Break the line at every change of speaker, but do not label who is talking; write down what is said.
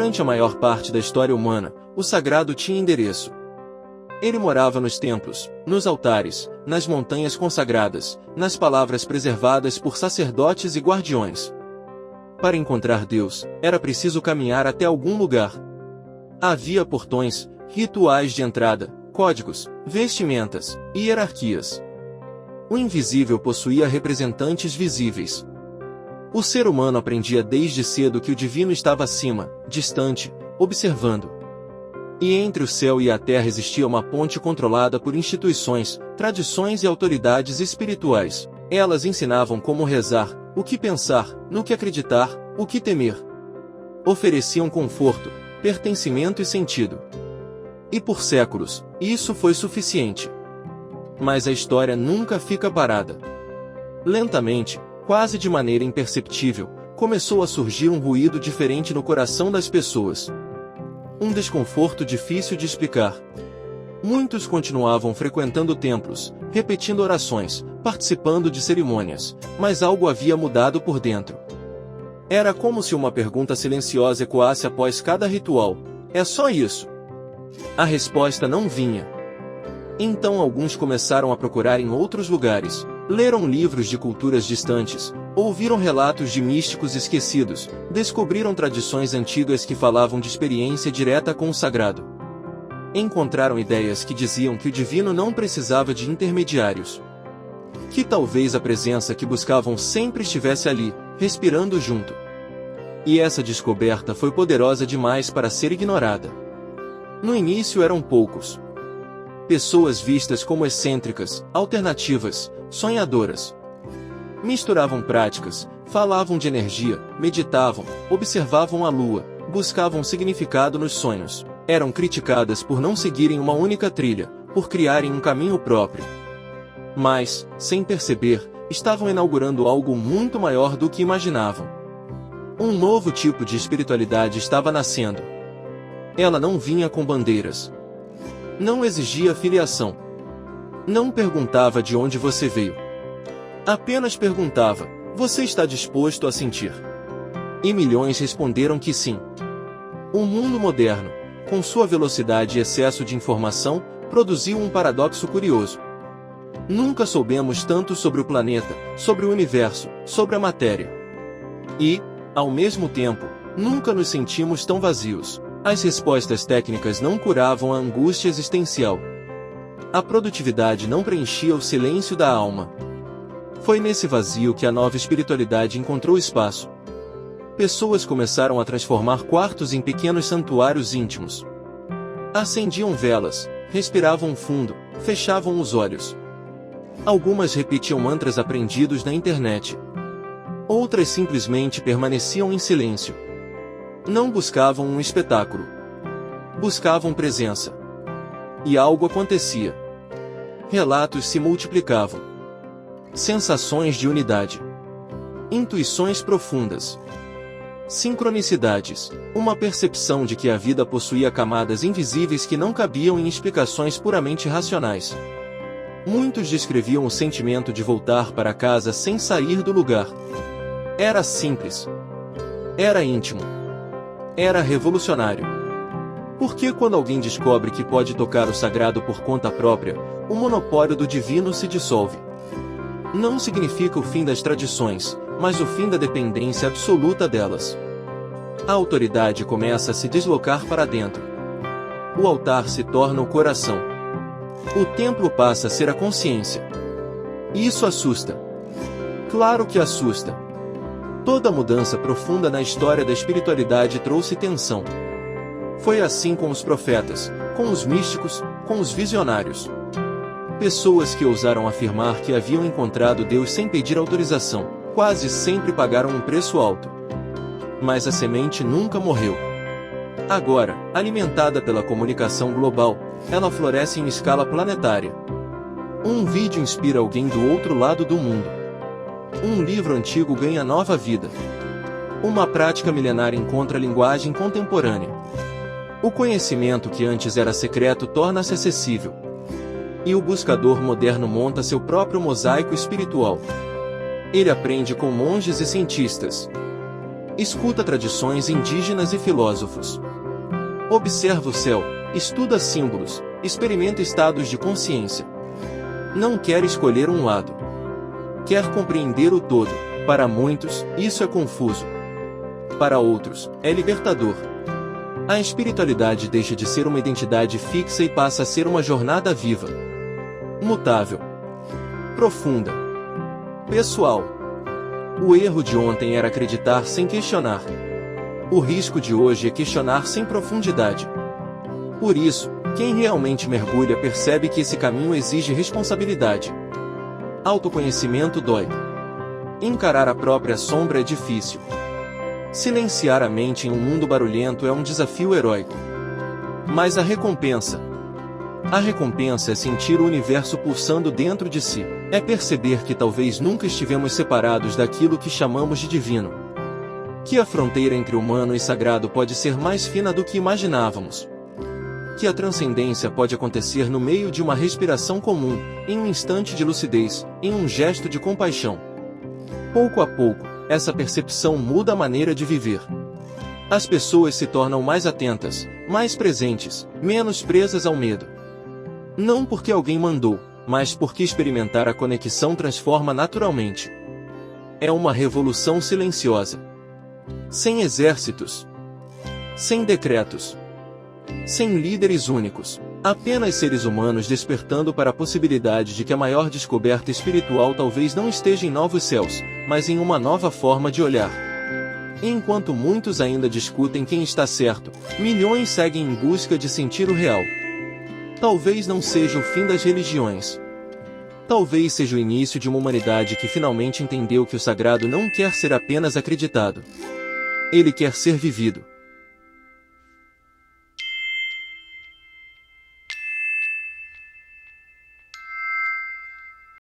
Durante a maior parte da história humana, o sagrado tinha endereço. Ele morava nos templos, nos altares, nas montanhas consagradas, nas palavras preservadas por sacerdotes e guardiões. Para encontrar Deus, era preciso caminhar até algum lugar. Havia portões, rituais de entrada, códigos, vestimentas, e hierarquias. O invisível possuía representantes visíveis. O ser humano aprendia desde cedo que o divino estava acima, distante, observando. E entre o céu e a terra existia uma ponte controlada por instituições, tradições e autoridades espirituais. Elas ensinavam como rezar, o que pensar, no que acreditar, o que temer. Ofereciam conforto, pertencimento e sentido. E por séculos, isso foi suficiente. Mas a história nunca fica parada. Lentamente, quase de maneira imperceptível, começou a surgir um ruído diferente no coração das pessoas. Um desconforto difícil de explicar. Muitos continuavam frequentando templos, repetindo orações, participando de cerimônias, mas algo havia mudado por dentro. Era como se uma pergunta silenciosa ecoasse após cada ritual: é só isso? A resposta não vinha. Então alguns começaram a procurar em outros lugares, leram livros de culturas distantes, ouviram relatos de místicos esquecidos, descobriram tradições antigas que falavam de experiência direta com o sagrado. Encontraram ideias que diziam que o divino não precisava de intermediários. Que talvez a presença que buscavam sempre estivesse ali, respirando junto. E essa descoberta foi poderosa demais para ser ignorada. No início eram poucos. Pessoas vistas como excêntricas, alternativas, sonhadoras. Misturavam práticas, falavam de energia, meditavam, observavam a lua, buscavam significado nos sonhos. Eram criticadas por não seguirem uma única trilha, por criarem um caminho próprio. Mas, sem perceber, estavam inaugurando algo muito maior do que imaginavam. Um novo tipo de espiritualidade estava nascendo. Ela não vinha com bandeiras. Não exigia filiação. Não perguntava de onde você veio. Apenas perguntava: você está disposto a sentir? E milhões responderam que sim. O mundo moderno, com sua velocidade e excesso de informação, produziu um paradoxo curioso. Nunca soubemos tanto sobre o planeta, sobre o universo, sobre a matéria. E, ao mesmo tempo, nunca nos sentimos tão vazios. As respostas técnicas não curavam a angústia existencial. A produtividade não preenchia o silêncio da alma. Foi nesse vazio que a nova espiritualidade encontrou espaço. Pessoas começaram a transformar quartos em pequenos santuários íntimos. Acendiam velas, respiravam fundo, fechavam os olhos. Algumas repetiam mantras aprendidos na internet. Outras simplesmente permaneciam em silêncio. Não buscavam um espetáculo. Buscavam presença. E algo acontecia. Relatos se multiplicavam. Sensações de unidade. Intuições profundas. Sincronicidades. Uma percepção de que a vida possuía camadas invisíveis que não cabiam em explicações puramente racionais. Muitos descreviam o sentimento de voltar para casa sem sair do lugar. Era simples. Era íntimo. Era revolucionário. Porque quando alguém descobre que pode tocar o sagrado por conta própria, o monopólio do divino se dissolve. Não significa o fim das tradições, mas o fim da dependência absoluta delas. A autoridade começa a se deslocar para dentro. O altar se torna o coração. O templo passa a ser a consciência. Isso assusta. Claro que assusta. Toda mudança profunda na história da espiritualidade trouxe tensão. Foi assim com os profetas, com os místicos, com os visionários. Pessoas que ousaram afirmar que haviam encontrado Deus sem pedir autorização, quase sempre pagaram um preço alto. Mas a semente nunca morreu. Agora, alimentada pela comunicação global, ela floresce em escala planetária. Um vídeo inspira alguém do outro lado do mundo. Um livro antigo ganha nova vida. Uma prática milenar encontra linguagem contemporânea. O conhecimento que antes era secreto torna-se acessível. E o buscador moderno monta seu próprio mosaico espiritual. Ele aprende com monges e cientistas. Escuta tradições indígenas e filósofos. Observa o céu, estuda símbolos, experimenta estados de consciência. Não quer escolher um lado. Quer compreender o todo. Para muitos, isso é confuso. Para outros, é libertador. A espiritualidade deixa de ser uma identidade fixa e passa a ser uma jornada viva, mutável, profunda, pessoal. O erro de ontem era acreditar sem questionar. O risco de hoje é questionar sem profundidade. Por isso, quem realmente mergulha percebe que esse caminho exige responsabilidade. Autoconhecimento dói. Encarar a própria sombra é difícil. Silenciar a mente em um mundo barulhento é um desafio heróico. Mas a recompensa é sentir o universo pulsando dentro de si. É perceber que talvez nunca estivemos separados daquilo que chamamos de divino. Que a fronteira entre humano e sagrado pode ser mais fina do que imaginávamos. Que a transcendência pode acontecer no meio de uma respiração comum, em um instante de lucidez, em um gesto de compaixão. Pouco a pouco, essa percepção muda a maneira de viver. As pessoas se tornam mais atentas, mais presentes, menos presas ao medo. Não porque alguém mandou, mas porque experimentar a conexão transforma naturalmente. É uma revolução silenciosa. Sem exércitos. Sem decretos. Sem líderes únicos. Apenas seres humanos despertando para a possibilidade de que a maior descoberta espiritual talvez não esteja em novos céus, mas em uma nova forma de olhar. Enquanto muitos ainda discutem quem está certo, milhões seguem em busca de sentir o real. Talvez não seja o fim das religiões. Talvez seja o início de uma humanidade que finalmente entendeu que o sagrado não quer ser apenas acreditado. Ele quer ser vivido.